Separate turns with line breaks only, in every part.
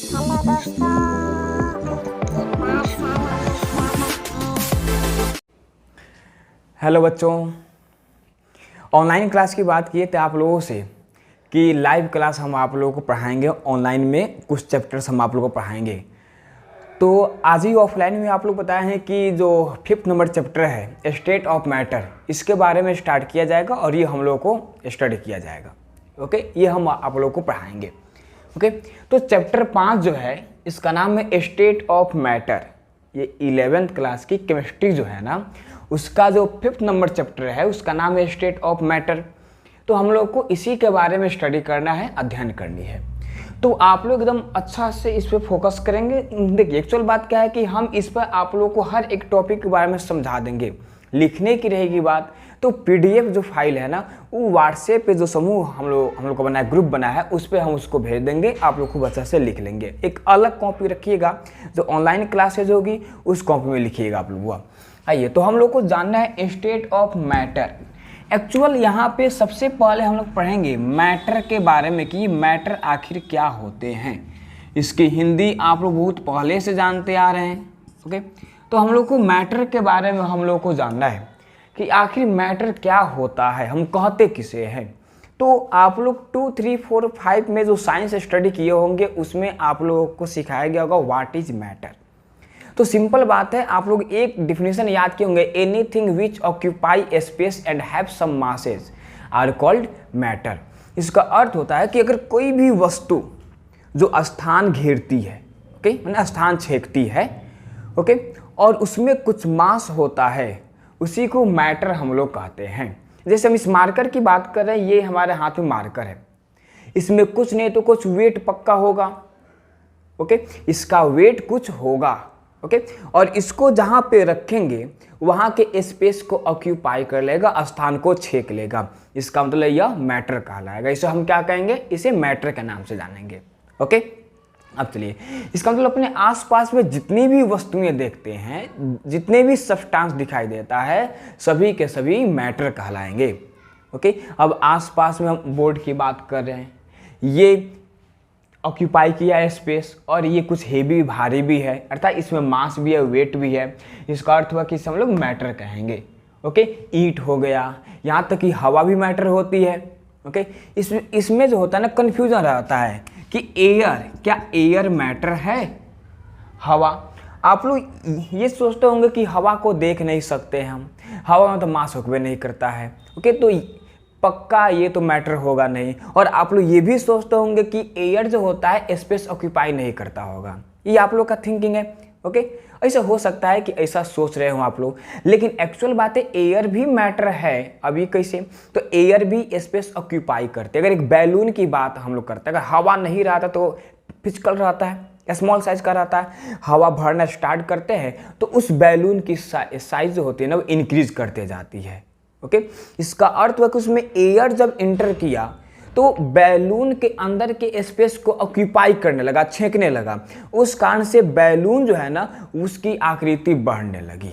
Hello दोस्तों, उनकी पाठशाला में स्वागत है।
हेलो बच्चों, ऑनलाइन क्लास की बात किए थे आप लोगों से कि लाइव क्लास हम आप लोगों को पढ़ाएंगे। ऑनलाइन में कुछ चैप्टर्स हम आप लोगों को पढ़ाएंगे। तो आज ही ऑफलाइन में आप लोग बताए हैं कि जो 5th नंबर चैप्टर है स्टेट ऑफ मैटर, इसके बारे में स्टार्ट किया जाएगा और ये हम लोगों को स्टडी किया जाएगा। ओके, ये हम आप लोगों को पढ़ाएंगे। ओके, तो चैप्टर 5 जो है इसका नाम है स्टेट ऑफ मैटर। ये 11th क्लास की केमिस्ट्री जो है ना, उसका जो 5th नंबर चैप्टर है उसका नाम है स्टेट ऑफ मैटर। तो हम लोग को इसी के बारे में स्टडी करना है, अध्ययन करनी है। तो आप लोग एकदम अच्छा से इस पर फोकस करेंगे। देखिए, एक्चुअल बात क्या है कि हम इस पर आप लोग को हर एक टॉपिक के बारे में समझा देंगे। लिखने की रहेगी बात तो पीडीएफ जो फाइल है ना, वो व्हाट्सएप पे जो समूह हम लोग को बना है, ग्रुप बना है, उस पर हम उसको भेज देंगे। आप लोग खूब अच्छा से लिख लेंगे। एक अलग कॉपी रखिएगा, जो ऑनलाइन क्लासेज होगी उस कॉपी में लिखिएगा आप लोग। आइए, तो हम लोग को जानना है स्टेट ऑफ मैटर। एक्चुअल यहाँ पे सबसे पहले हम लोग पढ़ेंगे मैटर के बारे में कि मैटर आखिर क्या होते हैं। इसकी हिंदी आप लोग बहुत पहले से जानते आ रहे हैं। ओके, तो हम लोग को मैटर के बारे में हम लोग को जानना है कि आखिर मैटर क्या होता है, हम कहते किसे हैं। तो आप लोग 2, 3, 4, 5 में जो साइंस स्टडी किए होंगे उसमें आप लोगों को सिखाया गया होगा व्हाट इज मैटर। तो सिंपल बात है, आप लोग एक डिफिनेशन याद किए होंगे, anything which occupy space and have some masses are called matter. इसका अर्थ होता है कि अगर कोई भी वस्तु जो स्थान घेरती है, ओके, माने स्थान छेकती है, ओके, और उसमें कुछ मास होता है, उसी को मैटर हम लोग कहते हैं। जैसे हम इस मार्कर की बात कर रहे हैं, ये हमारे हाथ में मार्कर है, इसमें कुछ नहीं तो कुछ वेट पक्का होगा। ओके, इसका वेट कुछ होगा। ओके, और इसको जहां पे रखेंगे वहां के स्पेस को ऑक्यूपाई कर लेगा, स्थान को छेक लेगा। इसका मतलब यह मैटर कहलाएगा। इसे हम क्या कहेंगे, इसे मैटर के नाम से जानेंगे। ओके, अब चलिए, इसका मतलब अपने आसपास में जितनी भी वस्तुएं देखते हैं, जितने भी सब्सटेंस दिखाई देता है, सभी के सभी मैटर कहलाएंगे। ओके, अब आसपास में हम बोर्ड की बात कर रहे हैं, ये ऑक्यूपाई किया है स्पेस, और ये कुछ हेवी भारी भी है, अर्थात इसमें मास भी है, वेट भी है। इसका अर्थ हुआ कि इसे हम लोग मैटर कहेंगे। ओके, ईंट हो गया, यहाँ तक कि हवा भी मैटर होती है। ओके, इसमें जो होता है ना, कन्फ्यूजन रहता है कि एयर, क्या एयर मैटर है? हवा, आप लोग ये सोचते होंगे कि हवा को देख नहीं सकते हम, हवा में तो मास हुक्वे नहीं करता है। ओके, तो पक्का ये तो मैटर होगा नहीं। और आप लोग ये भी सोचते होंगे कि एयर जो होता है स्पेस ऑक्यूपाई नहीं करता होगा। ये आप लोग का थिंकिंग है। ओके, ऐसा हो सकता है कि ऐसा सोच रहे हो आप लोग, लेकिन एक्चुअल बात है एयर भी मैटर है। अभी कैसे, तो एयर भी स्पेस ऑक्यूपाई करते हैं। अगर एक बैलून की बात हम लोग करते हैं, अगर हवा नहीं रहता तो फिजिकल रहता है, स्मॉल साइज का रहता है। हवा भरना स्टार्ट करते हैं तो उस बैलून की साइज जो होती है ना, वो इंक्रीज करते जाती है। ओके, इसका अर्थ हुआ कि उसमें एयर जब इंटर किया तो बैलून के अंदर के स्पेस को ऑक्यूपाई करने लगा, छेकने लगा। उस कारण से बैलून जो है ना, उसकी आकृति बढ़ने लगी।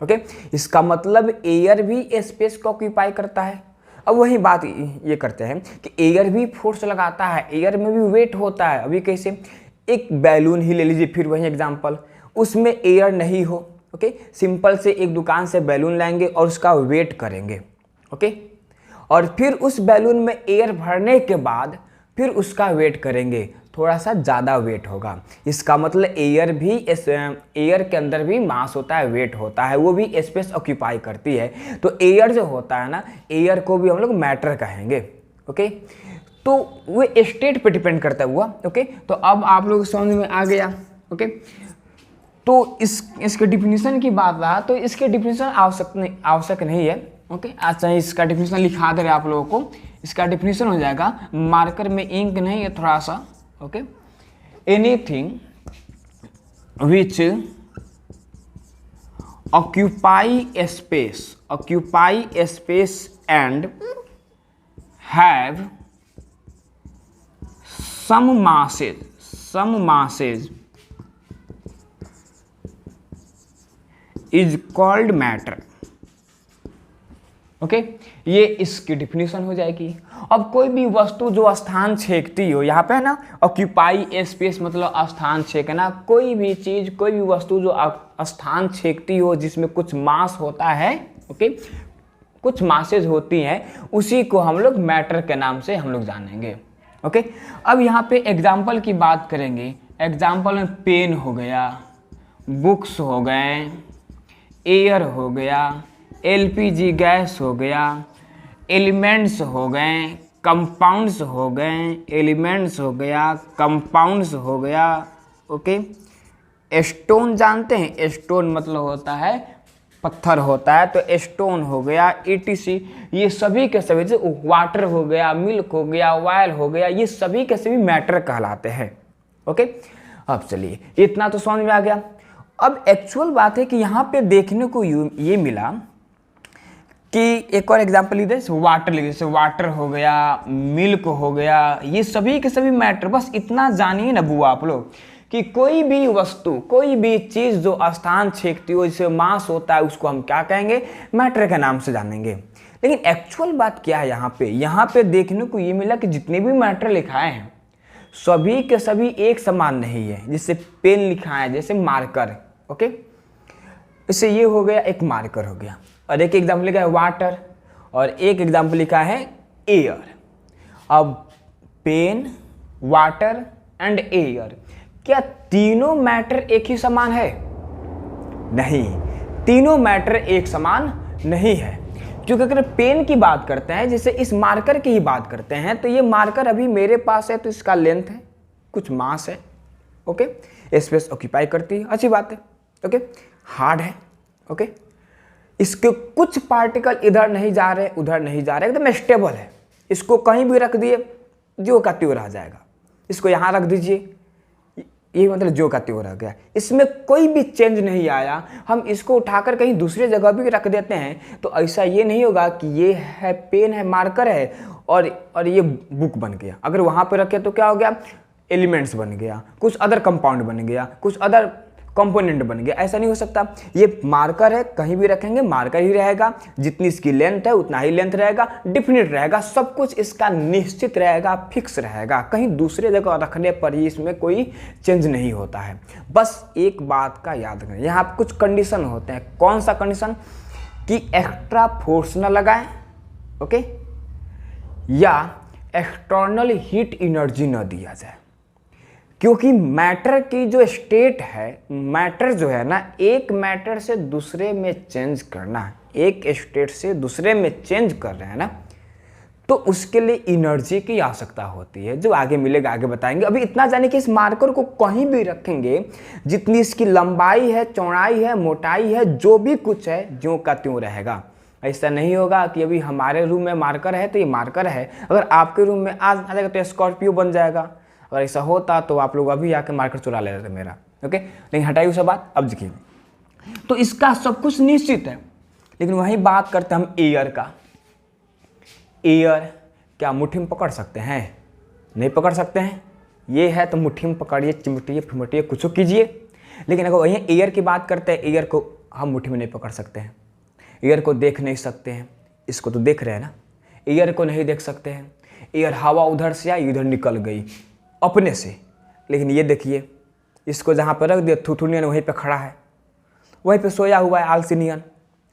ओके, इसका मतलब एयर भी स्पेस को ऑक्यूपाई करता है। अब वही बात ये करते हैं कि एयर भी फोर्स लगाता है, एयर में भी वेट होता है। अभी कैसे, एक बैलून ही ले लीजिए, फिर वही एग्जाम्पल, उसमें एयर नहीं हो। ओके, सिंपल से एक दुकान से बैलून लाएंगे और उसका वेट करेंगे। ओके, और फिर उस बैलून में एयर भरने के बाद फिर उसका वेट करेंगे, थोड़ा सा ज़्यादा वेट होगा। इसका मतलब एयर के अंदर भी मास होता है, वेट होता है, वो भी स्पेस ऑक्यूपाई करती है। तो एयर जो होता है ना, एयर को भी हम लोग मैटर कहेंगे। ओके, तो वो स्टेट पे डिपेंड करता हुआ। ओके, तो अब आप लोग समझ में आ गया। ओके, तो इसके डिफिनीशन की बात रहा तो इसके डिफिनीशन आवश्यक नहीं है। ओके, अच्छा, इसका डिफिनीशन लिखा दे रहे आप लोगों को। इसका डिफिनीशन हो जाएगा, मार्कर में इंक नहीं है थोड़ा सा। Okay, anything which occupy space and have some masses is called matter। Okay, ये इसकी डिफिनीशन हो जाएगी। अब कोई भी वस्तु जो स्थान छेकती हो, यहाँ पे है ना ऑक्यूपाई स्पेस मतलब स्थान छेकना, कोई भी चीज कोई भी वस्तु जो स्थान छेकती हो जिसमें कुछ मास होता है, ओके, कुछ मासेज होती हैं, उसी को हम लोग मैटर के नाम से हम लोग जानेंगे। ओके, अब यहाँ पे एग्जाम्पल की बात करेंगे। एग्जाम्पल में पेन हो गया, बुक्स हो गए, एयर हो गया, एलपीजी गैस हो गया, एलिमेंट्स हो गए, कंपाउंड्स हो गए, एलिमेंट्स हो गया, कंपाउंड्स हो गया। ओके, स्टोन जानते हैं, स्टोन मतलब होता है पत्थर होता है, तो स्टोन हो गया, ETC, ये सभी के सभी, जैसे वाटर हो गया, मिल्क हो गया, ऑयल हो गया, ये सभी के सभी मैटर कहलाते हैं। ओके, अब चलिए इतना तो समझ में आ गया। अब एक्चुअल बात है कि यहाँ पे देखने को ये मिला कि एक और एग्जांपल लीजिए, वाटर लीजिए, जैसे वाटर हो गया, मिल्क हो गया, ये सभी के सभी मैटर। बस इतना जानिए ना बुआ आप लोग कि कोई भी वस्तु, कोई भी चीज जो स्थान छेकती हो, जिसे मास होता है, उसको हम क्या कहेंगे, मैटर के नाम से जानेंगे। लेकिन एक्चुअल बात क्या है यहाँ पे देखने को ये मिला कि जितने भी मैटर लिखाए हैं सभी के सभी एक समान नहीं है। जैसे पेन लिखा है, जैसे मार्कर, ओके, इससे ये हो गया, एक मार्कर हो गया, और एक एग्जाम्पल लिखा है वाटर, और एक एग्जाम्पल लिखा है एयर। अब पेन, वाटर एंड एयर, क्या तीनों मैटर एक ही समान है? नहीं, तीनों मैटर एक समान नहीं है। क्योंकि अगर पेन की बात करते हैं, जैसे इस मार्कर की ही बात करते हैं, तो ये मार्कर अभी मेरे पास है, तो इसका लेंथ है, कुछ मास है, ओके, स्पेस ऑक्यूपाई करती है, अच्छी बात है, ओके, हार्ड है, ओके, इसके कुछ पार्टिकल इधर नहीं जा रहे, उधर नहीं जा रहे, एकदम स्टेबल है, इसको कहीं भी रख दिए जो का त्यों रह जाएगा, इसको यहाँ रख दीजिए, ये मतलब जो का त्यों रह गया, इसमें कोई भी चेंज नहीं आया। हम इसको उठाकर कहीं दूसरी जगह भी रख देते हैं तो ऐसा ये नहीं होगा कि ये है पेन है, मार्कर है, और ये बुक बन गया। अगर वहाँ पे रखे तो क्या हो गया, एलिमेंट्स बन गया, कुछ अदर कंपाउंड बन गया, कुछ अदर कंपोनेंट बन गया, ऐसा नहीं हो सकता। ये मार्कर है, कहीं भी रखेंगे मार्कर ही रहेगा, जितनी इसकी लेंथ है उतना ही लेंथ रहेगा, डिफिनिट रहेगा, सब कुछ इसका निश्चित रहेगा, फिक्स रहेगा, कहीं दूसरे जगह रखने पर ही इसमें कोई चेंज नहीं होता है। बस एक बात का याद रखें, यहाँ कुछ कंडीशन होते हैं। कौन सा कंडीशन? कि एक्स्ट्रा फोर्स न लगाएं, ओके, या एक्सटर्नल हीट एनर्जी न दिया जाए। क्योंकि मैटर की जो स्टेट है, मैटर जो है ना, एक मैटर से दूसरे में चेंज करना, एक स्टेट से दूसरे में चेंज कर रहे हैं ना, तो उसके लिए एनर्जी की आवश्यकता होती है, जो आगे मिलेगा, आगे बताएंगे। अभी इतना जाने कि इस मार्कर को कहीं भी रखेंगे, जितनी इसकी लंबाई है, चौड़ाई है, मोटाई है, जो भी कुछ है, ज्यों का त्यों रहेगा। ऐसा नहीं होगा कि अभी हमारे रूम में मार्कर है तो ये मार्कर है, अगर आपके रूम में आ जाएगा तो स्कॉर्पियो बन जाएगा। अगर ऐसा होता तो आप लोग अभी आके मार्कर चुरा लेते थे मेरा, ओके। लेकिन हटाइए वो सब बात, अब देखिए, तो इसका सब कुछ निश्चित है। लेकिन वही बात करते हैं हम एयर का। एयर क्या मुट्ठी में पकड़ सकते हैं? नहीं पकड़ सकते हैं। ये है तो मुट्ठी में पकड़िए, चिमटिए, फिमटिए, कुछ कीजिए। लेकिन अगर वही एयर की बात करते हैं, एयर को हम मुट्ठी में नहीं पकड़ सकते हैं, एयर को देख नहीं सकते हैं। इसको तो देख रहे हैं ना, एयर को नहीं देख सकते हैं। एयर हवा उधर से आई, इधर निकल गई अपने से। लेकिन ये देखिए, इसको जहाँ पर रख दिया थुथुनियन वहीं पे खड़ा है, वहीं पे सोया हुआ है आलसीनियन,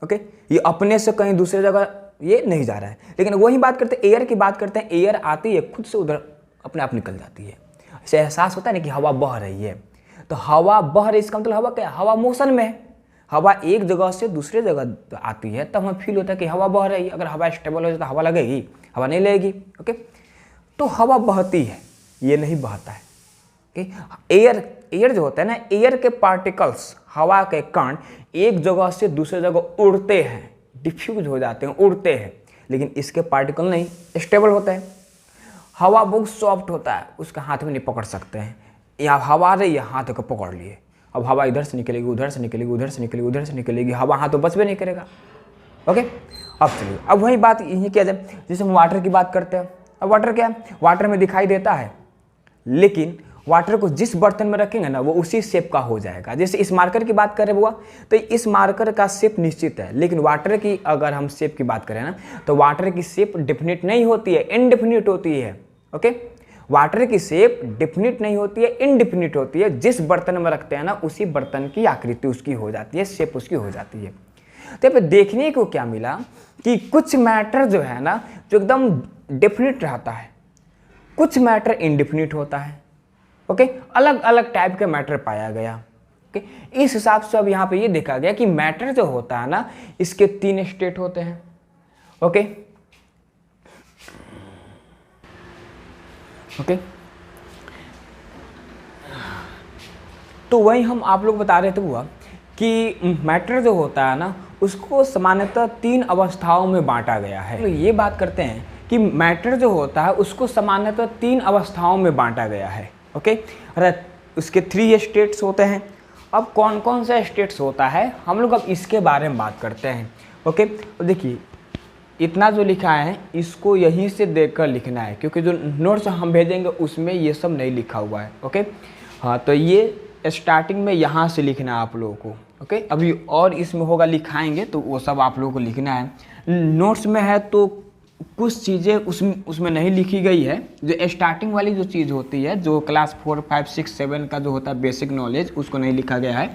ओके। ये अपने से कहीं दूसरी जगह ये नहीं जा रहा है। लेकिन वही बात करते हैं, एयर की बात करते हैं, एयर आती है खुद से उधर अपने आप निकल जाती है। ऐसे एहसास होता है ना कि हवा बह रही है, तो हवा बह रही, इसका मतलब हवा क्या? हवा मोशन में है। हवा एक जगह से दूसरे जगह आती है तब हमें फील होता है कि हवा बह रही है। अगर हवा स्टेबल हो जाए तो हवा लगेगी? हवा नहीं लगेगी, ओके। तो हवा बहती है, ये नहीं बहता है, ओके। एयर जो होता है ना, एयर के पार्टिकल्स, हवा के कण एक जगह से दूसरे जगह उड़ते हैं, डिफ्यूज हो जाते हैं, उड़ते हैं। लेकिन इसके पार्टिकल नहीं, स्टेबल होता है। हवा बहुत सॉफ्ट होता है, उसके हाथ में नहीं पकड़ सकते हैं। या हवा आ रही है, हाथ को पकड़ लिए, अब हवा इधर से निकलेगी, उधर से निकलेगी, उधर से निकलेगी, उधर से निकलेगी, हवा हाथ तो बच भी नहीं करेगा, ओके। अब चलिए, अब वही बात यही किया जाए, जैसे हम वाटर की बात करते हैं। अब वाटर क्या है? वाटर में दिखाई देता है, लेकिन वाटर को जिस बर्तन में रखेंगे ना वो उसी शेप का हो जाएगा। जैसे इस मार्कर की बात करें बुआ, तो इस मार्कर का शेप निश्चित है, लेकिन वाटर की अगर हम शेप की बात करें ना तो वाटर की शेप डेफिनिट नहीं होती है, इनडेफिनिट होती है। ओके, वाटर की शेप डेफिनिट नहीं होती है, इनडेफिनिट होती है। जिस बर्तन में रखते हैं ना उसी बर्तन की आकृति उसकी हो जाती है, शेप उसकी हो जाती है। तो यहाँ पे देखने को क्या मिला कि कुछ मैटर जो है ना जो एकदम डेफिनिट रहता है, कुछ मैटर इनडेफिनिट होता है। ओके, अलग अलग टाइप के मैटर पाया गया। ओके, इस हिसाब से अब यहाँ पे ये देखा गया कि मैटर जो होता है ना इसके 3 स्टेट होते हैं। ओके ओके, तो वही हम आप लोग बता रहे थे हुआ कि मैटर जो होता है ना उसको सामान्यतः 3 अवस्थाओं में बांटा गया है। तो ये बात करते हैं कि मैटर जो होता है उसको सामान्यतः 3 अवस्थाओं में बांटा गया है। ओके, और उसके 3 स्टेट्स होते हैं। अब कौन कौन सा स्टेट्स होता है हम लोग अब इसके बारे में बात करते हैं। ओके, तो देखिए इतना जो लिखा है इसको यहीं से देखकर लिखना है, क्योंकि जो नोट्स हम भेजेंगे उसमें ये सब नहीं लिखा हुआ है। ओके, हाँ, तो ये स्टार्टिंग में यहाँ से लिखना है आप लोगों को। ओके, अभी और इसमें होगा लिखाएंगे तो वो सब आप लोगों को लिखना है। नोट्स में है तो कुछ चीज़ें उसमें नहीं लिखी गई है। जो स्टार्टिंग वाली जो चीज़ होती है, जो क्लास 4, 5, 6, 7 का जो होता है बेसिक नॉलेज, उसको नहीं लिखा गया है।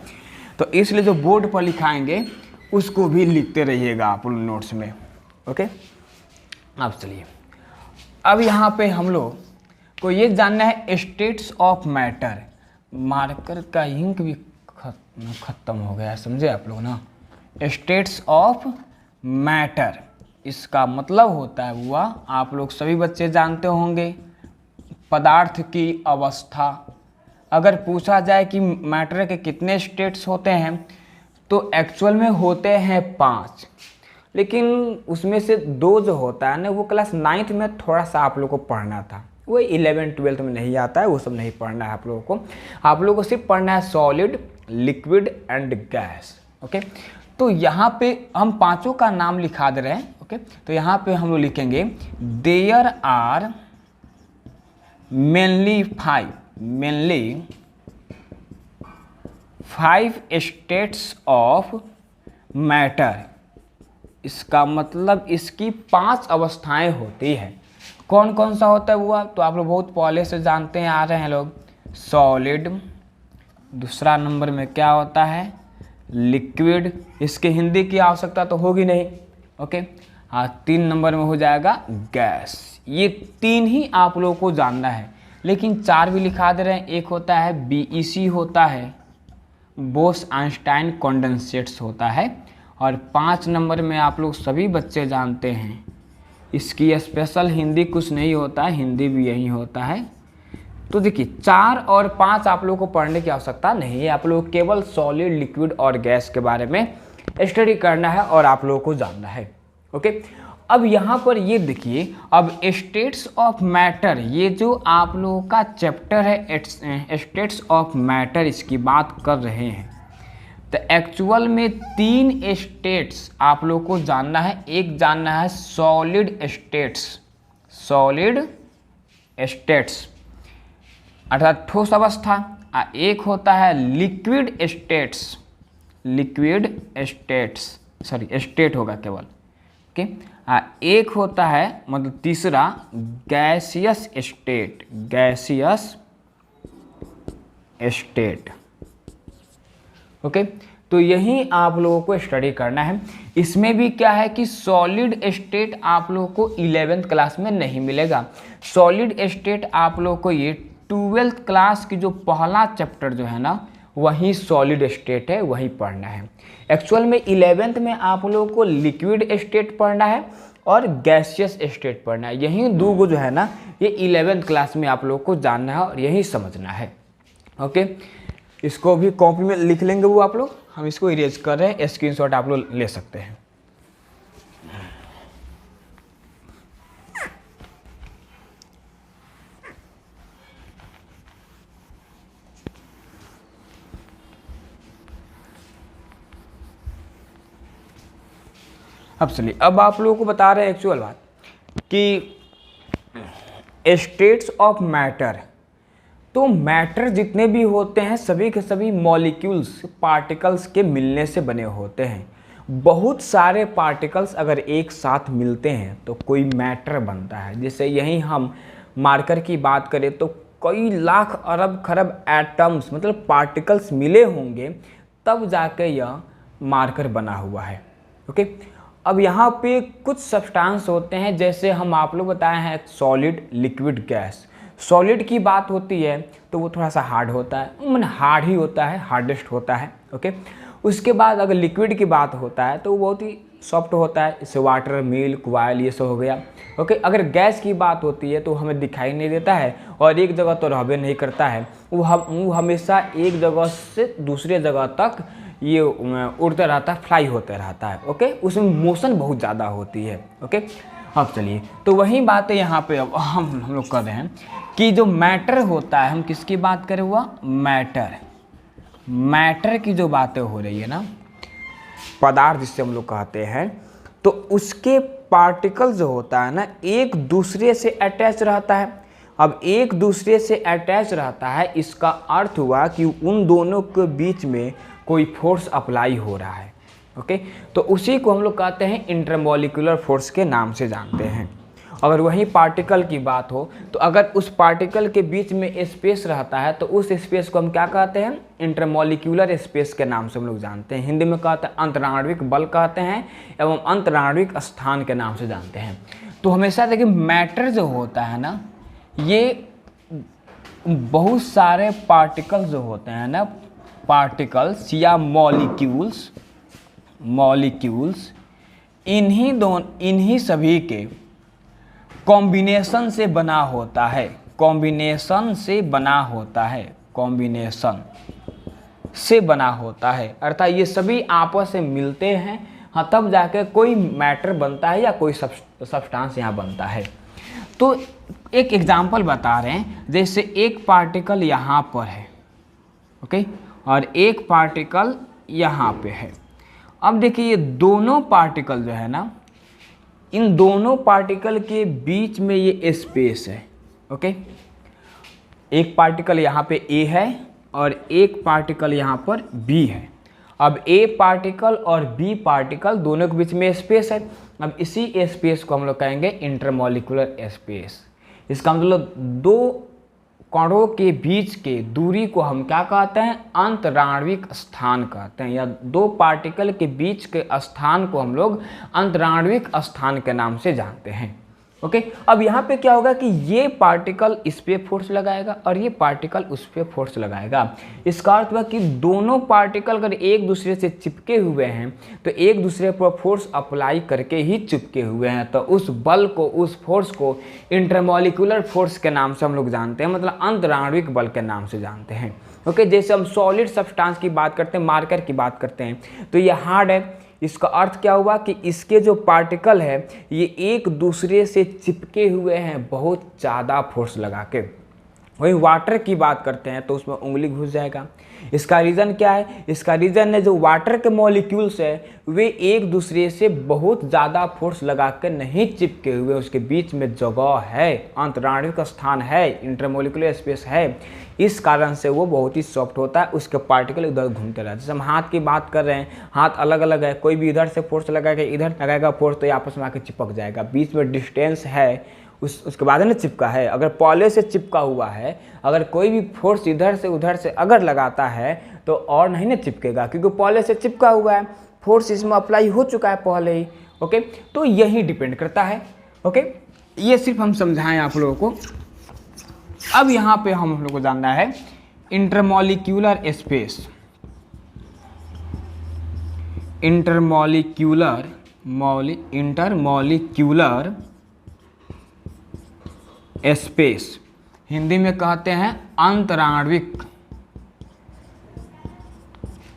तो इसलिए जो बोर्ड पर लिखाएंगे उसको भी लिखते रहिएगा आप लोग नोट्स में। ओके, अब चलिए, अब यहाँ पे हम लोग को ये जानना है स्टेट्स ऑफ मैटर। मार्कर का इंक भी खत्म हो गया, समझे आप लोग ना। स्टेट्स ऑफ मैटर इसका मतलब होता है हुआ, आप लोग सभी बच्चे जानते होंगे, पदार्थ की अवस्था। अगर पूछा जाए कि मैटर के कितने स्टेट्स होते हैं तो एक्चुअल में होते हैं 5, लेकिन उसमें से 2 जो होता है ना वो क्लास 9th में थोड़ा सा आप लोग को पढ़ना था, वो 11th 12th में नहीं आता है, वो सब नहीं पढ़ना है आप लोगों को। आप लोगों को सिर्फ पढ़ना है solid, liquid and gas. Okay, तो यहाँ पे हम 5 का नाम लिखा दे रहे हैं। ओके, तो यहाँ पे हम लोग लिखेंगे there are mainly 5 states of matter. इसका मतलब इसकी 5 अवस्थाएं होती है। कौन कौन सा होता है हुआ, तो आप लोग बहुत पहले से जानते हैं आ रहे हैं लोग, सॉलिड। दूसरा नंबर में क्या होता है, लिक्विड। इसके हिंदी की आवश्यकता तो होगी नहीं। ओके, हाँ, 3 नंबर में हो जाएगा गैस। ये 3 ही आप लोगों को जानना है, लेकिन 4 भी लिखा दे रहे हैं। एक होता है BEC होता है, बोस-आइंस्टाइन कंडेंसेट्स होता है। और 5 नंबर में आप लोग सभी बच्चे जानते हैं, इसकी स्पेशल हिंदी कुछ नहीं होता है, हिंदी भी यही होता है। तो देखिए 4 और 5 आप लोगों को पढ़ने की आवश्यकता नहीं है, आप लोग केवल सॉलिड, लिक्विड और गैस के बारे में स्टडी करना है और आप लोगों को जानना है। ओके, अब यहाँ पर ये देखिए, अब स्टेट्स ऑफ मैटर, ये जो आप लोगों का चैप्टर है स्टेट्स ऑफ मैटर, इसकी बात कर रहे हैं। तो एक्चुअल में 3 स्टेट्स आप लोग को जानना है। एक जानना है सॉलिड स्टेट्स अर्थात ठोस अवस्था। एक होता है लिक्विड स्टेट होगा केवल। ओके, एक होता है मतलब तीसरा गैसियस स्टेट। ओके, तो यही आप लोगों को स्टडी करना है। इसमें भी क्या है कि सॉलिड स्टेट आप लोगों को 11th क्लास में नहीं मिलेगा। सॉलिड स्टेट आप लोगों को ये 12th क्लास की जो पहला चैप्टर जो है ना वही सॉलिड स्टेट है, वही पढ़ना है। एक्चुअल में 11th में आप लोगों को लिक्विड स्टेट पढ़ना है और गैसियस स्टेट पढ़ना है। यही 2 जो है ना ये 11th क्लास में आप लोगों को जानना है और यही समझना है। ओके, इसको भी कॉपी में लिख लेंगे वो आप लोग, हम इसको इरेज कर रहे हैं, स्क्रीनशॉट आप लोग ले सकते हैं। अब चलिए, अब आप लोगों को बता रहे हैं एक्चुअल बात कि स्टेट्स ऑफ मैटर तो मैटर जितने भी होते हैं सभी के सभी मॉलिक्यूल्स पार्टिकल्स के मिलने से बने होते हैं। बहुत सारे पार्टिकल्स अगर एक साथ मिलते हैं तो कोई मैटर बनता है। जैसे यहीं हम मार्कर की बात करें तो कई लाख अरब खरब एटम्स मतलब पार्टिकल्स मिले होंगे तब जाके यह मार्कर बना हुआ है। ओके, अब यहाँ पे कुछ सब्सटेंस होते हैं, जैसे हम आप लोग बताए हैं सॉलिड, लिक्विड, गैस। सॉलिड की बात होती है तो वो थोड़ा सा हार्ड होता है, मतलब हार्ड ही होता है, हार्डेस्ट होता है। ओके, उसके बाद अगर लिक्विड की बात होता है तो वो बहुत ही सॉफ्ट होता है, जैसे वाटर, मिल्क, ऑयल, ये सब हो गया। ओके, अगर गैस की बात होती है तो हमें दिखाई नहीं देता है और एक जगह तो रहबे नहीं करता है, वो हमेशा एक जगह से दूसरे जगह तक ये उड़ते रहता है, फ्लाई होते रहता है। ओके, उसमें मोशन बहुत ज़्यादा होती है। ओके, अब चलिए, तो वही बात है यहाँ पे अब हम लोग कर रहे हैं कि जो मैटर होता है, हम किसकी बात करें हुआ, मैटर की जो बातें हो रही है ना, पदार्थ जिससे हम लोग कहते हैं, तो उसके पार्टिकल जो होता है ना एक दूसरे से अटैच रहता है। अब एक दूसरे से अटैच रहता है, इसका अर्थ हुआ कि उन दोनों के बीच में कोई फोर्स अप्लाई हो रहा है। ओके, तो उसी को हम लोग कहते हैं इंटरमॉलिक्यूलर फोर्स के नाम से जानते हैं। अगर वही पार्टिकल की बात हो तो अगर उस पार्टिकल के बीच में स्पेस रहता है तो उस स्पेस को हम क्या कहते हैं, इंटरमॉलिक्यूलर स्पेस के नाम से हम लोग जानते हैं। हिंदी में कहते हैं अंतराण्विक बल कहते हैं एवं अंतराण्विक स्थान के नाम से जानते हैं। तो हमेशा देखिए मैटर जो होता है ना, ये बहुत सारे पार्टिकल जो होते हैं ना, पार्टिकल्स या मॉलिक्यूल्स इन्हीं सभी के कॉम्बिनेशन से बना होता है, कॉम्बिनेशन से बना होता है। अर्थात ये सभी आपस से मिलते हैं, हाँ, तब जाकर कोई मैटर बनता है या कोई सब्सटेंस यहाँ बनता है। तो एक एग्जांपल बता रहे हैं, जैसे एक पार्टिकल यहाँ पर है, ओके, और एक पार्टिकल यहाँ पे है। अब देखिए ये दोनों पार्टिकल जो है ना, इन दोनों पार्टिकल के बीच में ये स्पेस है। ओके, एक पार्टिकल यहाँ पे A है और एक पार्टिकल यहाँ पर B है। अब A पार्टिकल और B पार्टिकल दोनों के बीच में स्पेस है। अब इसी स्पेस को हम लोग कहेंगे इंटरमॉलिक्यूलर स्पेस। इसका मतलब दो कणों के बीच के दूरी को हम क्या कहते हैं, अंतराण्विक स्थान कहते हैं, या दो पार्टिकल के बीच के स्थान को हम लोग अंतराण्विक स्थान के नाम से जानते हैं। ओके, अब यहाँ पे क्या होगा कि ये पार्टिकल इस पे फोर्स लगाएगा और ये पार्टिकल उस पे फोर्स लगाएगा। इसका अर्थ हुआ कि दोनों पार्टिकल अगर एक दूसरे से चिपके हुए हैं तो एक दूसरे पर फोर्स अप्लाई करके ही चिपके हुए हैं, तो उस बल को, उस फोर्स को इंटरमॉलिक्यूलर फोर्स के नाम से हम लोग जानते हैं, मतलब अंतराण्विक बल के नाम से जानते हैं। ओके, जैसे हम सॉलिड सब्सटेंस की बात करते हैं, मार्कर की बात करते हैं, तो ये हार्ड है। इसका अर्थ क्या हुआ कि इसके जो पार्टिकल है ये एक दूसरे से चिपके हुए हैं बहुत ज़्यादा फोर्स लगा के। वही वाटर की बात करते हैं तो उसमें उंगली घुस जाएगा। इसका रीज़न क्या है, इसका रीज़न है जो वाटर के मॉलिक्यूल्स है वे एक दूसरे से बहुत ज़्यादा फोर्स लगा कर नहीं चिपके हुए, उसके बीच में जगह है, अंतराण्विक स्थान है, इंटरमॉलिक्यूलर स्पेस है, इस कारण से वो बहुत ही सॉफ्ट होता है, उसके पार्टिकल इधर घूमते रहते हैं। जैसे हम हाथ की बात कर रहे हैं, हाथ अलग अलग है, कोई भी इधर से फोर्स लगाएगा, इधर लगाएगा फोर्स तो ये आपस में आकर चिपक जाएगा, बीच में डिस्टेंस है, उसके बाद ना चिपका है। अगर पहले से चिपका हुआ है, अगर कोई भी फोर्स इधर से उधर से अगर लगाता है तो और नहीं ना चिपकेगा, क्योंकि पहले से चिपका हुआ है, फोर्स इसमें अप्लाई हो चुका है पहले ही। ओके, तो यही डिपेंड करता है। ओके, ये सिर्फ हम समझाएं आप लोगों को। अब यहाँ पे हम लोग को जानना है intermolecular space, intermolecular space, Hindi में कहते हैं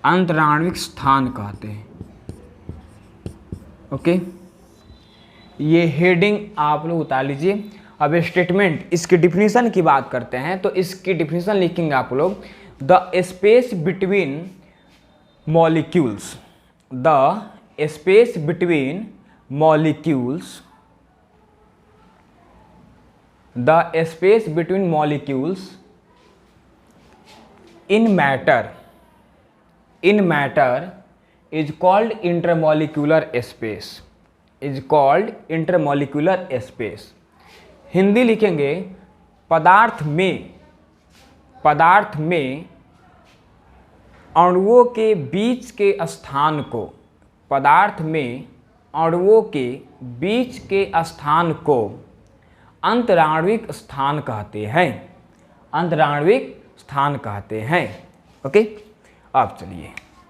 अंतराण्विक स्थान कहते हैं। ओके, ये हेडिंग आप लोग उतार लीजिए। अब स्टेटमेंट, इसकी डिफिनीशन की बात करते हैं तो इसकी डिफिनीशन लिखेंगे आप लोग, the space between molecules, the space between molecules, the space between molecules in matter is called intermolecular space, is called intermolecular space. Hindi लिखेंगे पदार्थ में अणुओं के बीच के स्थान को, पदार्थ में अणुओं के बीच के स्थान को अंतराण्विक स्थान कहते हैं, अंतराण्विक स्थान कहते हैं। ओके, अब चलिए,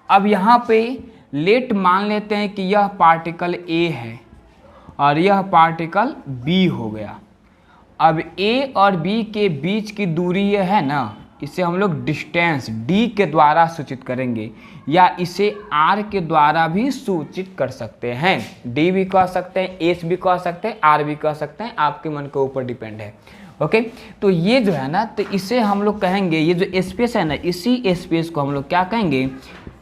अब यहाँ पे लेट मान लेते हैं कि यह पार्टिकल A है और यह पार्टिकल B हो गया। अब A और B के बीच की दूरी ये है ना, इसे हम लोग डिस्टेंस D के द्वारा सूचित करेंगे, या इसे R के द्वारा भी सूचित कर सकते हैं। D भी कह सकते हैं, H भी कह सकते हैं, R भी कह सकते हैं, आपके मन के ऊपर डिपेंड है। ओके, तो ये जो है ना, तो इसे हम लोग कहेंगे, ये जो स्पेस है ना, इसी स्पेस को हम लोग क्या कहेंगे,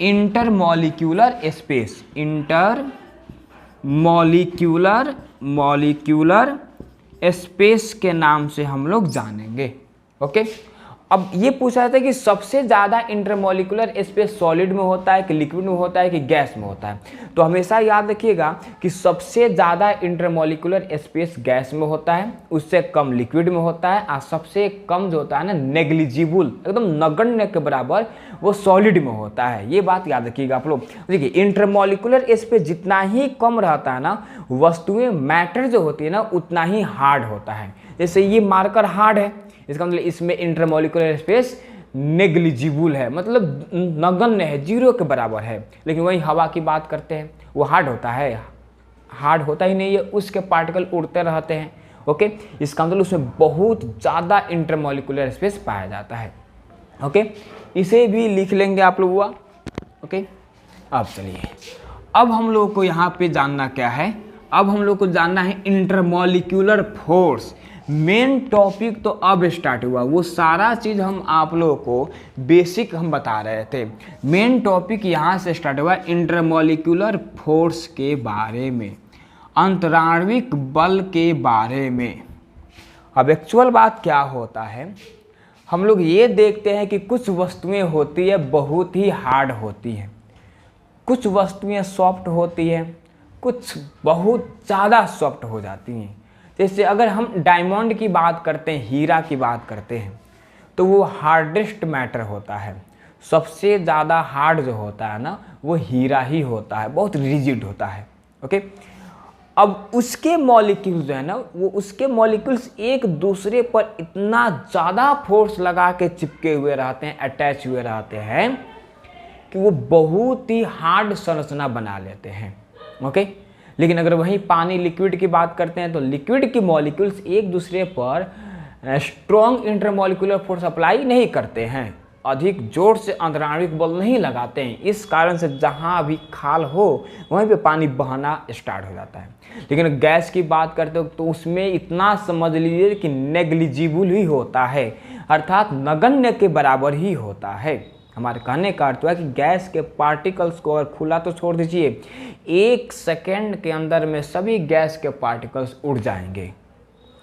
इंटरमॉलिक्यूलर स्पेस, इंटरमॉलिक्यूलर स्पेस के नाम से हम लोग जानेंगे। ओके, अब ये पूछा जाता है कि सबसे ज़्यादा इंटरमॉलिक्यूलर स्पेस सॉलिड में होता है कि लिक्विड में होता है कि गैस में होता है। तो हमेशा याद रखिएगा कि सबसे ज़्यादा इंटरमॉलिक्यूलर स्पेस गैस में होता है, उससे कम लिक्विड में होता है, और सबसे कम जो होता है ना, नेग्लिजिबल, एकदम नगण्य के बराबर, वो सॉलिड में होता है। ये बात याद रखिएगा आप लोग। देखिए, इंटरमॉलिक्यूलर स्पेस जितना ही कम रहता है ना, वस्तुएं मैटर जो होती है ना, उतना ही हार्ड होता है। जैसे ये मार्कर हार्ड है, इसका मतलब इसमें इंटरमॉलिक्यूलर स्पेस नेग्लिजिबल है, मतलब नगण्य है, जीरो के बराबर है। लेकिन वही हवा की बात करते हैं, वो हार्ड होता है, हार्ड होता ही नहीं है, उसके पार्टिकल उड़ते रहते हैं। ओके, इसका मतलब उसमें बहुत ज़्यादा इंटरमॉलिक्यूलर स्पेस पाया जाता है। ओके, इसे भी लिख लेंगे आप लोग हुआ। ओके, अब चलिए, अब हम लोग को यहाँ पे जानना क्या है, अब हम लोग को जानना है इंटरमॉलिक्यूलर फोर्स। मेन टॉपिक तो अब स्टार्ट हुआ, वो सारा चीज़ हम आप लोगों को बेसिक हम बता रहे थे। मेन टॉपिक यहाँ से स्टार्ट हुआ इंटरमॉलिक्यूलर फोर्स के बारे में, अंतराण्विक बल के बारे में। अब एक्चुअल बात क्या होता है, हम लोग ये देखते हैं कि कुछ वस्तुएं होती है बहुत ही हार्ड होती हैं, कुछ वस्तुएं सॉफ्ट होती हैं, कुछ बहुत ज़्यादा सॉफ्ट हो जाती हैं। जैसे अगर हम डायमंड की बात करते हैं, हीरा की बात करते हैं, तो वो हार्डेस्ट मैटर होता है। सबसे ज़्यादा हार्ड जो होता है ना, वो हीरा ही होता है, बहुत रिजिड होता है। ओके, अब उसके मॉलिक्यूल्स जो है ना, वो उसके मॉलिक्यूल्स एक दूसरे पर इतना ज़्यादा फोर्स लगा के चिपके हुए रहते हैं, अटैच हुए रहते हैं, कि वो बहुत ही हार्ड संरचना बना लेते हैं। ओके, लेकिन अगर वहीं पानी लिक्विड की बात करते हैं, तो लिक्विड की मॉलिक्यूल्स एक दूसरे पर स्ट्रॉन्ग इंटरमॉलिक्यूलर फोर्स अप्लाई नहीं करते हैं, अधिक जोर से अंतराण्विक बल नहीं लगाते हैं। इस कारण से जहाँ भी खाल हो वहीं पे पानी बहना स्टार्ट हो जाता है। लेकिन गैस की बात करते हो तो उसमें इतना समझ लीजिए कि नेग्लिजिबल ही होता है, अर्थात नगण्य के बराबर ही होता है। हमारे कहने का अर्थ है कि गैस के पार्टिकल्स को अगर खुला तो छोड़ दीजिए, 1 सेकेंड के अंदर में सभी गैस के पार्टिकल्स उड़ जाएंगे।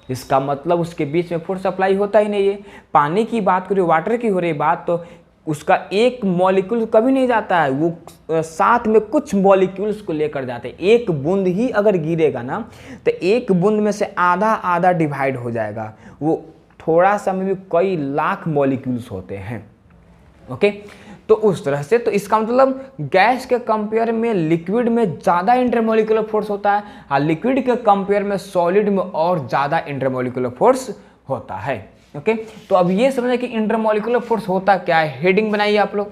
इसका मतलब उसके बीच में फोर्स अप्लाई होता ही नहीं है। पानी की बात करिए, वाटर की हो रही बात, तो उसका एक मॉलिक्यूल कभी नहीं जाता है, वो साथ में कुछ मॉलिक्यूल्स को लेकर जाते हैं। एक बूंद ही अगर गिरेगा ना, तो एक बूंद में से आधा आधा डिवाइड हो जाएगा। वो थोड़ा सा में भी कई लाख मॉलिक्यूल्स होते हैं। ओके, तो उस तरह से, तो इसका मतलब गैस के कंपेयर में लिक्विड में ज़्यादा इंटरमॉलिक्यूलर फोर्स होता है, और लिक्विड के कंपेयर में सॉलिड में और ज़्यादा इंटरमॉलिक्यूलर फोर्स होता है। ओके, तो अब ये समझे कि इंटरमॉलिक्यूलर फोर्स होता क्या है। हेडिंग बनाइए आप लोग।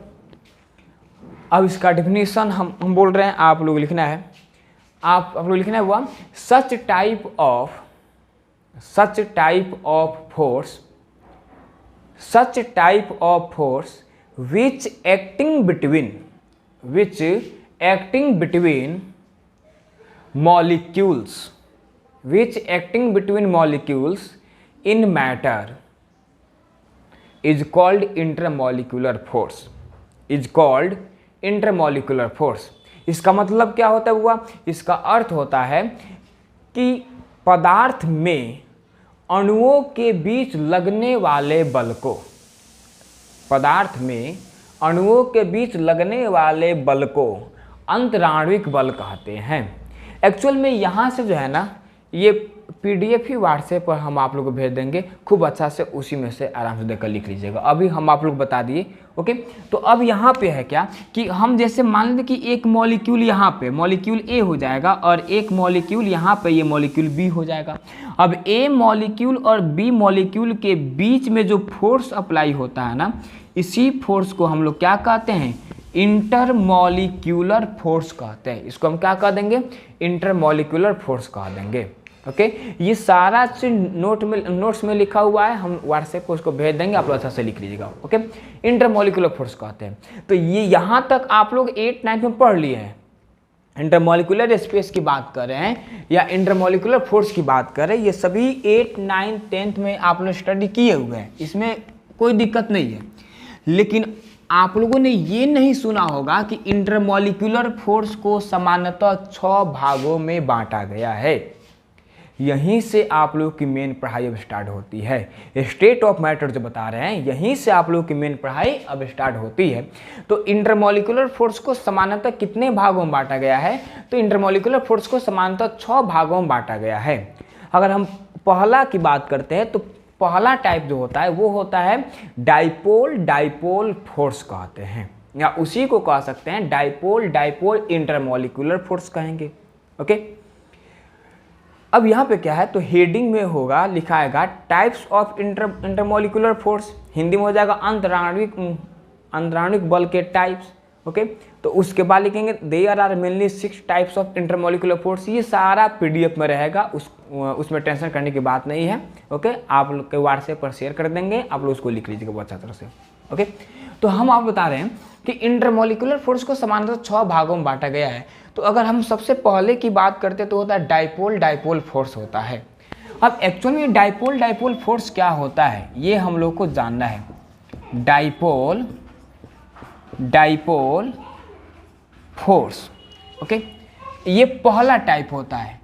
अब इसका डेफिनेशन हम बोल रहे हैं, आप लोग लिखना है, आप लोग लिखना है हुआ, such type of force which acting between molecules in matter is called intermolecular force। इसका मतलब क्या होता है हुआ, इसका अर्थ होता है कि पदार्थ में अणुओं के बीच लगने वाले बल को, पदार्थ में अणुओं के बीच लगने वाले बल को अंतराणविक बल कहते हैं। एक्चुअल में यहाँ से जो है ना, ये PDF ही व्हाट्सएप पर हम आप लोग को भेज देंगे, खूब अच्छा से उसी में से आराम से देखकर लिख लीजिएगा। अभी हम आप लोग बता दिए। ओके, तो अब यहाँ पे है क्या कि हम जैसे मान लें कि एक मॉलिक्यूल यहाँ पे मॉलिक्यूल A हो जाएगा और एक मॉलिक्यूल यहाँ पे ये मॉलिक्यूल B हो जाएगा। अब A मॉलिक्यूल और B मॉलिक्यूल के बीच में जो फोर्स अप्लाई होता है ना, इसी फोर्स को हम लोग क्या कहते हैं, इंटरमॉलिक्यूलर फोर्स कहते हैं। इसको हम क्या कह देंगे, इंटरमॉलिक्यूलर फोर्स कह देंगे। ओके, ये सारा चीज नोट्स में लिखा हुआ है, हम व्हाट्सएप को उसको भेज देंगे, आप लोग अच्छा से लिख लीजिएगा। ओके, इंटरमॉलिक्यूलर फोर्स कहते हैं। तो ये यहाँ तक आप लोग 8th 9th में पढ़ लिए हैं। इंटरमॉलिक्यूलर स्पेस की बात कर रहे हैं या इंटरमॉलिक्यूलर फोर्स की बात कर रहे हैं, ये सभी 8th 9th 10th में आप लोग स्टडी किए हुए हैं, इसमें कोई दिक्कत नहीं है। लेकिन आप लोगों ने ये नहीं सुना होगा कि इंटरमॉलिक्यूलर फोर्स को सामान्यतः 6 भागों में बांटा गया है। यहीं से आप लोग की मेन पढ़ाई अब स्टार्ट होती है। स्टेट ऑफ मैटर जो बता रहे हैं, यहीं से आप लोग की मेन पढ़ाई अब स्टार्ट होती है। तो इंटरमॉलिक्यूलर फोर्स को सामान्यतः कितने भागों में बांटा गया है, तो इंटरमॉलिक्यूलर फोर्स को सामान्यतः 6 भागों में बांटा गया है। अगर हम पहला की बात करते हैं तो पहला टाइप जो होता है वो होता है डाइपोल फोर्स कहते हैं, या उसी को कह सकते हैं डाइपोल इंटरमॉलिक्यूलर फोर्स कहेंगे। ओके, अब यहाँ पे क्या है, तो हेडिंग में होगा, लिखाएगा types of intermolecular force, Hindi में हो जाएगा अंतराणविक बल के टाइप्स। ओके, तो उसके बाद लिखेंगे there are mainly 6 types of intermolecular force. ये सारा PDF में रहेगा, उसमें टेंशन करने की बात नहीं है। ओके, आप लोग के व्हाट्सएप पर शेयर कर देंगे, आप लोग उसको लिख लीजिएगा बहुत अच्छी तरह से। ओके, तो हम आप बता रहे हैं कि इंटरमॉलिक्यूलर फोर्स को सामान्यतः 6 भागों में बांटा गया है। तो अगर हम सबसे पहले की बात करते तो होता है डाइपोल फोर्स होता है। अब एक्चुअल में डाइपोल फोर्स क्या होता है ये हम लोग को जानना है। डाइपोल फोर्स, ओके, ये पहला टाइप होता है।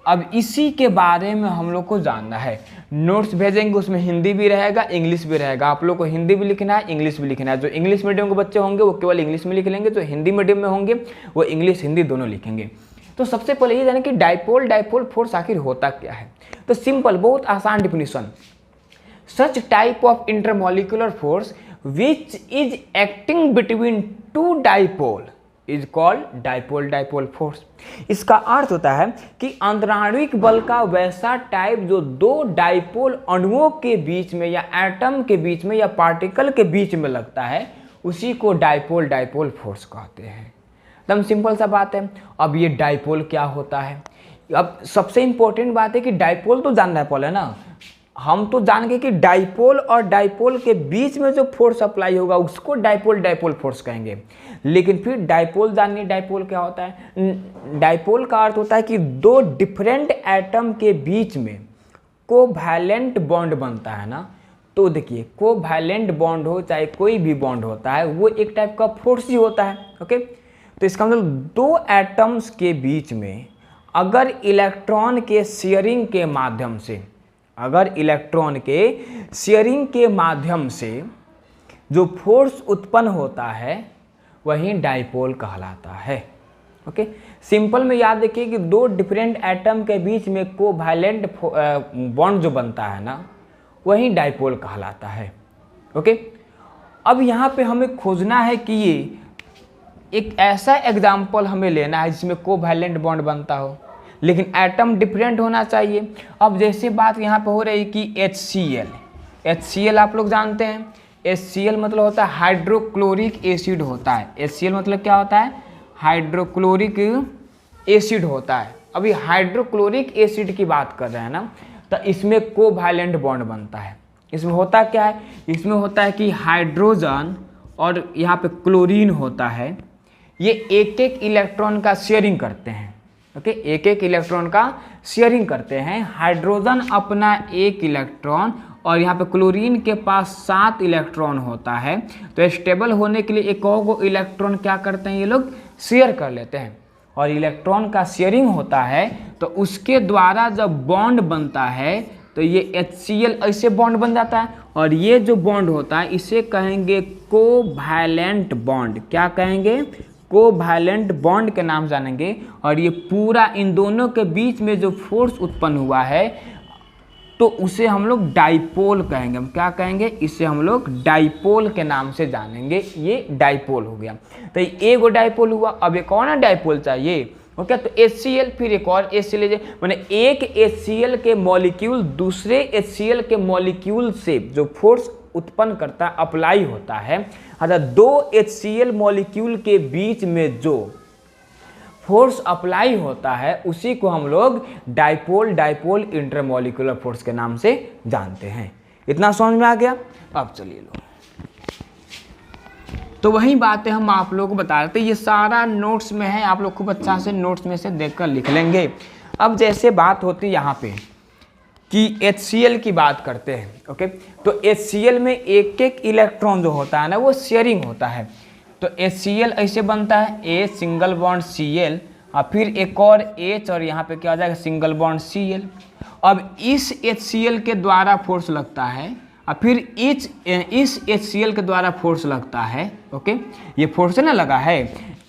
अब इसी के बारे में हम लोग को जानना है। नोट्स भेजेंगे, उसमें हिंदी भी रहेगा, इंग्लिश भी रहेगा। आप लोग को हिंदी भी लिखना है, इंग्लिश भी लिखना है। जो इंग्लिश मीडियम के बच्चे होंगे वो केवल इंग्लिश में लिख लेंगे, जो हिंदी मीडियम में होंगे वो इंग्लिश हिंदी दोनों लिखेंगे। तो सबसे पहले ये जाने कि डाइपोल फोर्स आखिर होता क्या है। तो सिंपल, बहुत आसान definition, such type of intermolecular force which is acting between 2 dipole is called dipole force. इसका अर्थ होता है कि अंतराणविक बल का वैसा टाइप जो 2 डाइपोल अणुओं के बीच में या एटम के बीच में या पार्टिकल के बीच में लगता है, उसी को डाइपोल फोर्स कहते हैं। एकदम सिंपल सा बात है। अब ये डाइपोल क्या होता है, अब सबसे इंपॉर्टेंट बात है कि डाइपोल तो जानना है पहले ना। हम तो जान गए कि डाइपोल और डाइपोल के बीच में जो फोर्स अप्लाई होगा उसको डाइपोल फोर्स कहेंगे। लेकिन फिर डाइपोल जानिए, डाइपोल क्या होता है। डाइपोल का अर्थ होता है कि 2 डिफरेंट एटम के बीच में कोवैलेंट बॉन्ड बनता है ना। तो देखिए, कोवैलेंट बॉन्ड हो चाहे कोई भी बॉन्ड होता है, वो एक टाइप का फोर्स ही होता है। ओके, तो इसका मतलब 2 एटम्स के बीच में अगर इलेक्ट्रॉन के शेयरिंग के माध्यम से, जो फोर्स उत्पन्न होता है वही डाइपोल कहलाता है। ओके, सिंपल में याद रखिए कि 2 डिफरेंट एटम के बीच में कोवैलेंट बॉन्ड जो बनता है ना, वही डाइपोल कहलाता है। ओके, अब यहाँ पे हमें खोजना है कि ये एक ऐसा एग्जाम्पल हमें लेना है जिसमें कोवैलेंट बॉन्ड बनता हो, लेकिन एटम डिफरेंट होना चाहिए। अब जैसे बात यहाँ पे हो रही है कि HCl आप लोग जानते हैं। HCl मतलब होता है हाइड्रोक्लोरिक एसिड होता है। HCl मतलब क्या होता है, हाइड्रोक्लोरिक एसिड होता है। अभी हाइड्रोक्लोरिक एसिड की बात कर रहे हैं ना, तो इसमें कोवैलेंट बॉन्ड बनता है। इसमें होता क्या है, इसमें होता है कि हाइड्रोजन और यहाँ पे क्लोरीन होता है, ये एक इलेक्ट्रॉन का शेयरिंग करते हैं। ओके, एक इलेक्ट्रॉन का शेयरिंग करते हैं। हाइड्रोजन अपना 1 इलेक्ट्रॉन और यहाँ पे क्लोरीन के पास 7 इलेक्ट्रॉन होता है। तो स्टेबल होने के लिए एक और इलेक्ट्रॉन क्या करते हैं, ये लोग शेयर कर लेते हैं। और इलेक्ट्रॉन का शेयरिंग होता है तो उसके द्वारा जब बॉन्ड बनता है तो ये HCl ऐसे बॉन्ड बन जाता है, और ये जो बॉन्ड होता है इसे कहेंगे कोवैलेंट बॉन्ड। क्या कहेंगे? कोवैलेंट बॉन्ड के नाम जानेंगे। और ये पूरा इन दोनों के बीच में जो फोर्स उत्पन्न हुआ है तो उसे हम लोग डाइपोल कहेंगे। हम क्या कहेंगे? इसे हम लोग डाइपोल के नाम से जानेंगे। ये डाइपोल हो गया। तो एक गो डाइपोल हुआ, अब एक और ना डाइपोल चाहिए। ओके, तो HCl फिर एक और HCl, मैंने एक HCl के मॉलिक्यूल दूसरे HCl के मॉलिक्यूल से जो फोर्स उत्पन्न करता है, अप्लाई होता है, अर्थात दो HCl मॉलिक्यूल के बीच में जो फोर्स अप्लाई होता है उसी को हम लोग डाइपोल इंटरमॉलिक्यूलर फोर्स के नाम से जानते हैं। इतना समझ में आ गया? अब चलिए लो, तो वही बातें हम आप लोगों को बता रहे थे। ये सारा नोट्स में है, आप लोग खूब अच्छा से नोट्स में से देखकर लिख लेंगे। अब जैसे बात होती है यहाँ पे कि HCl की बात करते हैं। ओके, तो HCl में एक एक इलेक्ट्रॉन जो होता है ना वो शेयरिंग होता है। तो HCl ऐसे बनता है, A सिंगल बॉन्ड Cl और फिर एक और H और यहाँ पे क्या हो जाएगा सिंगल बॉन्ड Cl। अब इस HCl के द्वारा फोर्स लगता है और फिर इस HCl के द्वारा फोर्स लगता है। ओके, ये फोर्स ना लगा है,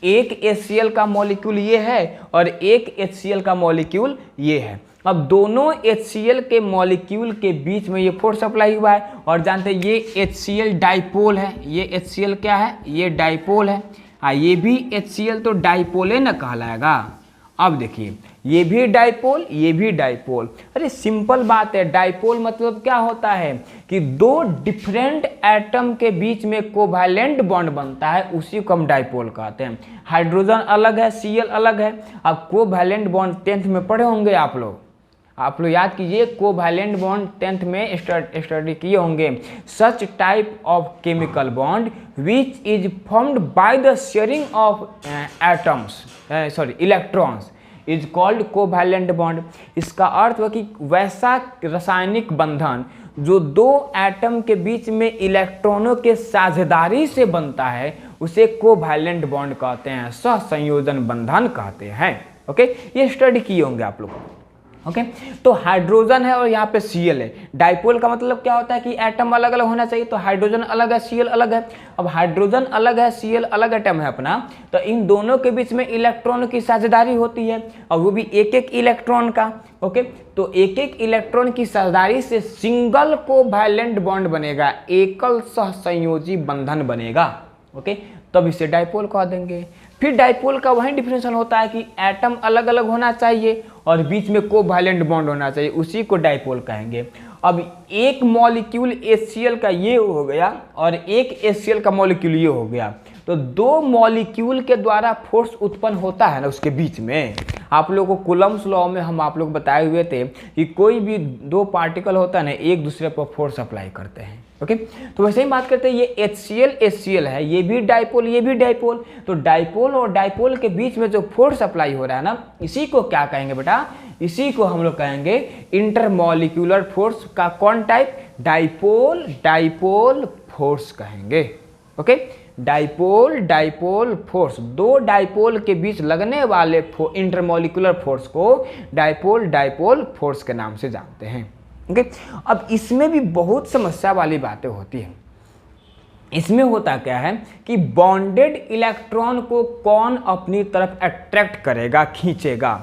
एक HCl का मॉलिक्यूल ये है और एक HCl का मॉलिक्यूल ये है। अब दोनों HCl के मॉलिक्यूल के बीच में ये फोर्स अप्लाई हुआ है और जानते हैं ये HCl डाइपोल है। ये HCl क्या है? ये डाइपोल है। ये भी HCl तो डाइपोल है ना कहलाएगा। अब देखिए, ये भी डाइपोल, ये भी डाइपोल। अरे सिंपल बात है, डाइपोल मतलब क्या होता है कि दो डिफरेंट एटम के बीच में कोवैलेंट बॉन्ड बनता है, उसी को हम डाइपोल कहते हैं। हाइड्रोजन अलग है, Cl अलग है। अब कोवैलेंट बॉन्ड 10th में पढ़े होंगे आप लोग याद कीजिए, कोवैलेंट बॉन्ड 10th में स्टडी किए होंगे। Such type of chemical bond which is formed by the sharing of electrons is called covalent bond. इसका अर्थ हुआ कि वैसा रासायनिक बंधन जो दो एटम के बीच में इलेक्ट्रॉनों के साझेदारी से बनता है उसे कोवैलेंट बॉन्ड कहते हैं, सहसंयोजन बंधन कहते हैं। ओके, ये स्टडी किए होंगे आप लोग। ओके, तो हाइड्रोजन है और यहाँ पे Cl है। डाइपोल का मतलब क्या होता है कि एटम अलग अलग होना चाहिए, तो हाइड्रोजन अलग है, Cl अलग है। अब हाइड्रोजन अलग है, Cl अलग एटम है अपना, तो इन दोनों के बीच में इलेक्ट्रॉन की साझेदारी होती है और वो भी एक एक इलेक्ट्रॉन का। ओके, तो एक एक इलेक्ट्रॉन की साझेदारी से सिंगल कोवैलेंट बॉन्ड बनेगा, एकल सहसंयोजी बंधन बनेगा। ओके, तब इसे डाइपोल कह देंगे। फिर डाइपोल का वही डिफरेंशियल होता है कि एटम अलग अलग होना चाहिए और बीच में कोवैलेंट बॉन्ड होना चाहिए, उसी को डाइपोल कहेंगे। अब एक मॉलिक्यूल HCl का ये हो गया और एक HCl का मॉलिक्यूल ये हो गया, तो दो मॉलिक्यूल के द्वारा फोर्स उत्पन्न होता है ना उसके बीच में। आप लोगों को कूलम्ब्स लॉ में हम आप लोग बताए हुए थे कि कोई भी दो पार्टिकल होता है ना, एक दूसरे पर फोर्स अप्लाई करते हैं। ओके, तो वैसे ही बात करते हैं, ये HCl है, ये भी डाइपोल, ये भी डाइपोल। तो डाइपोल और डाइपोल के बीच में जो फोर्स अप्लाई हो रहा है ना, इसी को क्या कहेंगे बेटा? इसी को हम लोग कहेंगे इंटरमॉलिक्यूलर फोर्स का कौन टाइप? डाइपोल फोर्स कहेंगे। ओके, डाइपोल फोर्स, दो डाइपोल के बीच लगने वाले इंटरमॉलिक्यूलर फोर्स को डाइपोल फोर्स के नाम से जानते हैं। ओके, अब इसमें भी बहुत समस्या वाली बातें होती हैं। इसमें होता क्या है कि बॉन्डेड इलेक्ट्रॉन को कौन अपनी तरफ अट्रैक्ट करेगा, खींचेगा?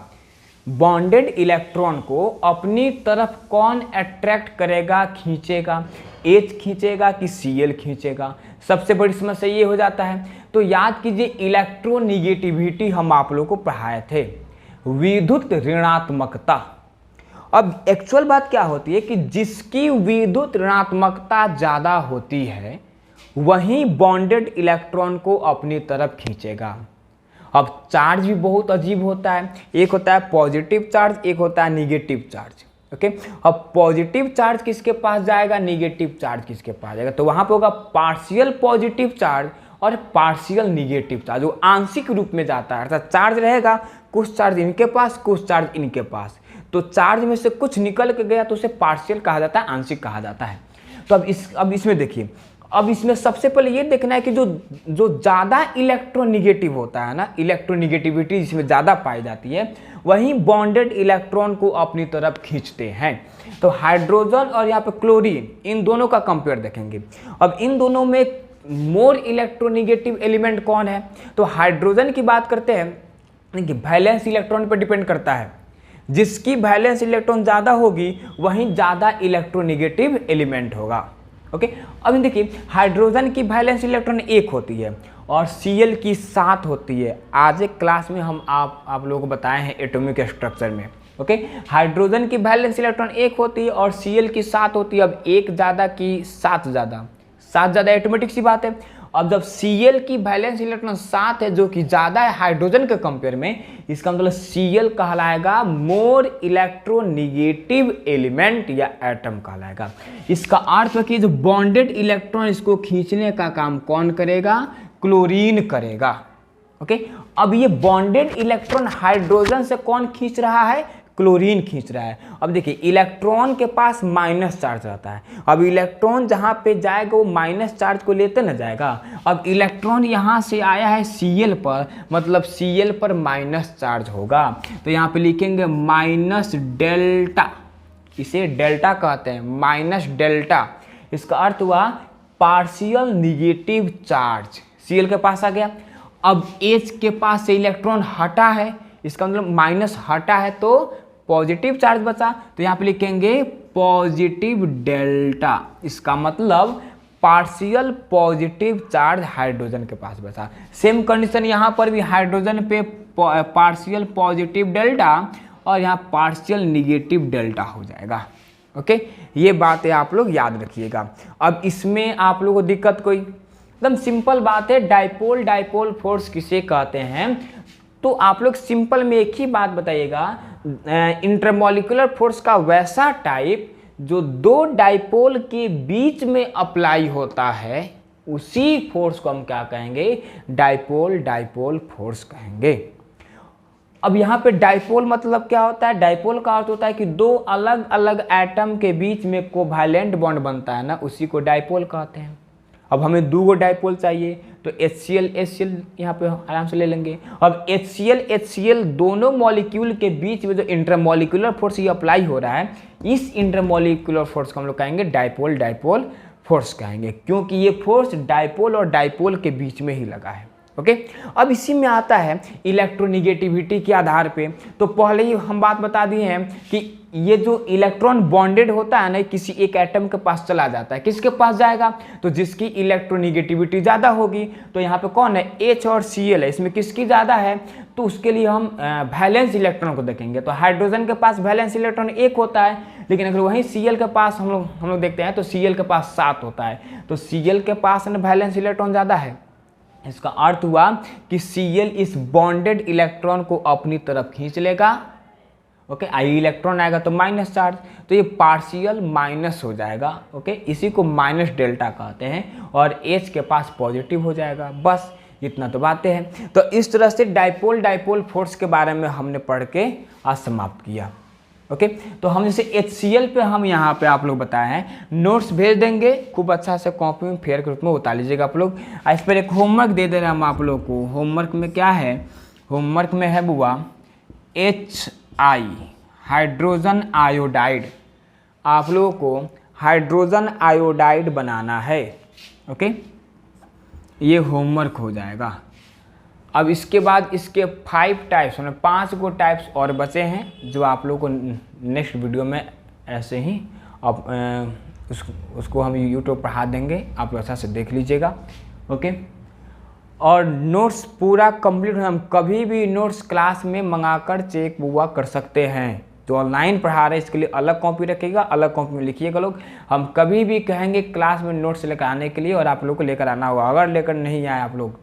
बॉन्डेड इलेक्ट्रॉन को अपनी तरफ कौन अट्रैक्ट करेगा, खींचेगा? H खींचेगा कि Cl खींचेगा? सबसे बड़ी समस्या ये हो जाता है। तो याद कीजिए, इलेक्ट्रोनिगेटिविटी हम आप लोगों को पढ़ाए थे, विद्युत ऋणात्मकता। अब एक्चुअल बात क्या होती है कि जिसकी विद्युत ऋणात्मकता ज़्यादा होती है वही बॉन्डेड इलेक्ट्रॉन को अपनी तरफ खींचेगा। अब चार्ज भी बहुत अजीब होता है, एक होता है पॉजिटिव चार्ज, एक होता है निगेटिव चार्ज। ओके, अब पॉजिटिव चार्ज किसके पास जाएगा, निगेटिव चार्ज किसके पास जाएगा? तो वहाँ पे होगा पार्शियल पॉजिटिव चार्ज और पार्शियल निगेटिव चार्ज, जो आंशिक रूप में जाता है। अर्थात चार्ज रहेगा, कुछ चार्ज इनके पास, कुछ चार्ज इनके पास। तो चार्ज में से कुछ निकल के गया तो उसे पार्शियल कहा जाता है, आंशिक कहा जाता है। तो अब इसमें देखिए, अब इसमें सबसे पहले ये देखना है कि जो ज़्यादा इलेक्ट्रोनिगेटिव होता है ना, इलेक्ट्रोनिगेटिविटी जिसमें ज़्यादा पाई जाती है, वहीं बॉन्डेड इलेक्ट्रॉन को अपनी तरफ खींचते हैं। तो हाइड्रोजन और यहाँ पे क्लोरीन, इन दोनों का कंपेयर देखेंगे। अब इन दोनों में मोर इलेक्ट्रोनिगेटिव एलिमेंट कौन है? तो हाइड्रोजन की बात करते हैं, देखिए वैलेंस इलेक्ट्रॉन पर डिपेंड करता है, जिसकी वैलेंस इलेक्ट्रॉन ज़्यादा होगी वहीं ज़्यादा इलेक्ट्रोनिगेटिव एलिमेंट होगा। ओके, अब देखिए हाइड्रोजन की वैलेंस इलेक्ट्रॉन 1 होती है और Cl की 7 होती है। आज एक क्लास में हम आप लोगों को बताए हैं एटॉमिक स्ट्रक्चर में। ओके, हाइड्रोजन की वैलेंस इलेक्ट्रॉन 1 होती है और Cl की 7 होती है। अब 1 ज़्यादा की 7 ज़्यादा, 7 ज़्यादा ऑटोमेटिक सी बात है। अब जब Cl की वैलेंस इलेक्ट्रॉन 7 है जो कि ज़्यादा है हाइड्रोजन के कंपेयर में, इसका मतलब Cl कहलाएगा मोर इलेक्ट्रोनिगेटिव एलिमेंट या एटम कहलाएगा। इसका अर्थ है कि जो बॉन्डेड इलेक्ट्रॉन इसको खींचने का काम कौन करेगा? क्लोरीन करेगा। ओके, अब ये बॉन्डेड इलेक्ट्रॉन हाइड्रोजन से कौन खींच रहा है? क्लोरीन खींच रहा है। अब देखिए इलेक्ट्रॉन के पास माइनस चार्ज रहता है। अब इलेक्ट्रॉन जहाँ पे जाएगा वो माइनस चार्ज को लेते न जाएगा। अब इलेक्ट्रॉन यहाँ से आया है Cl पर, मतलब Cl पर माइनस चार्ज होगा। तो यहाँ पे लिखेंगे माइनस डेल्टा, इसे डेल्टा कहते हैं, माइनस डेल्टा। इसका अर्थ हुआ पार्शियल निगेटिव चार्ज। Cl के पास आ गया। अब H के पास से इलेक्ट्रॉन हटा है, इसका मतलब माइनस हटा है तो पॉजिटिव चार्ज बचा। तो यहाँ पे लिखेंगे पॉजिटिव डेल्टा। इसका मतलब पार्शियल पॉजिटिव चार्ज हाइड्रोजन के पास बचा। सेम कंडीशन यहाँ पर भी, हाइड्रोजन पे पार्शियल पॉजिटिव डेल्टा और यहाँ पार्शियल निगेटिव डेल्टा हो जाएगा। ओके, ये बातें आप लोग याद रखिएगा। अब इसमें आप लोगों को दिक्कत कोई, एकदम सिंपल बात है। डाइपोल डाइपोल फोर्स किसे कहते हैं? तो आप लोग सिंपल में एक ही बात बताइएगा, इंटरमॉलिक्यूलर फोर्स का वैसा टाइप जो दो डाइपोल के बीच में अप्लाई होता है, उसी फोर्स को हम क्या कहेंगे? डाइपोल डाइपोल फोर्स कहेंगे। अब यहाँ पे डाइपोल मतलब क्या होता है? डाइपोल का अर्थ होता है कि दो अलग अलग एटम के बीच में कोवैलेंट बॉन्ड बनता है ना, उसी को डाइपोल कहते हैं। अब हमें 2 डाइपोल चाहिए तो HCl यहाँ पे आराम से ले लेंगे। अब HCl दोनों मॉलिक्यूल के बीच में जो इंटरमॉलिक्यूलर फोर्स ये अप्लाई हो रहा है, इस इंटरमॉलिक्यूलर फोर्स को हम लोग कहेंगे डाइपोल डाइपोल फोर्स कहेंगे, क्योंकि ये फोर्स डाइपोल और डाइपोल के बीच में ही लगा है। ओके, अब इसी में आता है इलेक्ट्रोनिगेटिविटी के आधार पे। तो पहले ही हम बात बता दिए हैं कि ये जो इलेक्ट्रॉन बॉन्डेड होता है ना, किसी एक एटम के पास चला जाता है। किसके पास जाएगा? तो जिसकी इलेक्ट्रोनिगेटिविटी ज़्यादा होगी। तो यहाँ पे कौन है? H और Cl है, इसमें किसकी ज़्यादा है? तो उसके लिए हम वैलेंस इलेक्ट्रॉन को देखेंगे। तो हाइड्रोजन के पास वैलेंस इलेक्ट्रॉन 1 होता है, लेकिन अगर वहीं Cl के पास हम लोग देखते हैं तो Cl के पास 7 होता है। तो Cl के पास वैलेंस इलेक्ट्रॉन ज़्यादा है। इसका अर्थ हुआ कि Cl इस बॉन्डेड इलेक्ट्रॉन को अपनी तरफ खींच लेगा। ओके, आई इलेक्ट्रॉन आएगा तो माइनस चार्ज, तो ये पार्शियल माइनस हो जाएगा। ओके, इसी को माइनस डेल्टा कहते हैं और H के पास पॉजिटिव हो जाएगा। बस इतना तो बातें हैं। तो इस तरह से डाइपोल डाइपोल फोर्स के बारे में हमने पढ़ के आज समाप्त किया। ओके, तो हम जैसे HCl पे हम यहाँ पे आप लोग बताए हैं, नोट्स भेज देंगे, खूब अच्छा से कॉपी में फेयर के रूप में उतार लीजिएगा आप लोग। इस पर एक होमवर्क दे रहे हैं हम आप लोग को। होमवर्क में क्या है? होमवर्क में है बुआ HI, हाइड्रोजन आयोडाइड। आप लोगों को हाइड्रोजन आयोडाइड बनाना है। ओके, ये होमवर्क हो जाएगा। अब इसके बाद इसके 5 टाइप्स, 5 गो टाइप्स और बचे हैं जो आप लोगों को नेक्स्ट वीडियो में ऐसे ही अब उसको हम यूट्यूब पढ़ा देंगे, आप लोग अच्छा से देख लीजिएगा। ओके, और नोट्स पूरा कंप्लीट, हम कभी भी नोट्स क्लास में मंगाकर चेक हुआ कर सकते हैं। जो ऑनलाइन पढ़ा रहे हैं इसके लिए अलग कॉपी रखिएगा, अलग कॉपी में लिखिएगा लोग। हम कभी भी कहेंगे क्लास में नोट्स लेकर आने के लिए और आप लोग को लेकर आना होगा। अगर लेकर नहीं आए आप लोग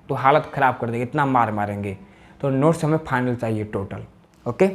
तो हालत ख़राब कर देंगे, इतना मार मारेंगे। तो नोट्स हमें फाइनल चाहिए टोटल। ओके।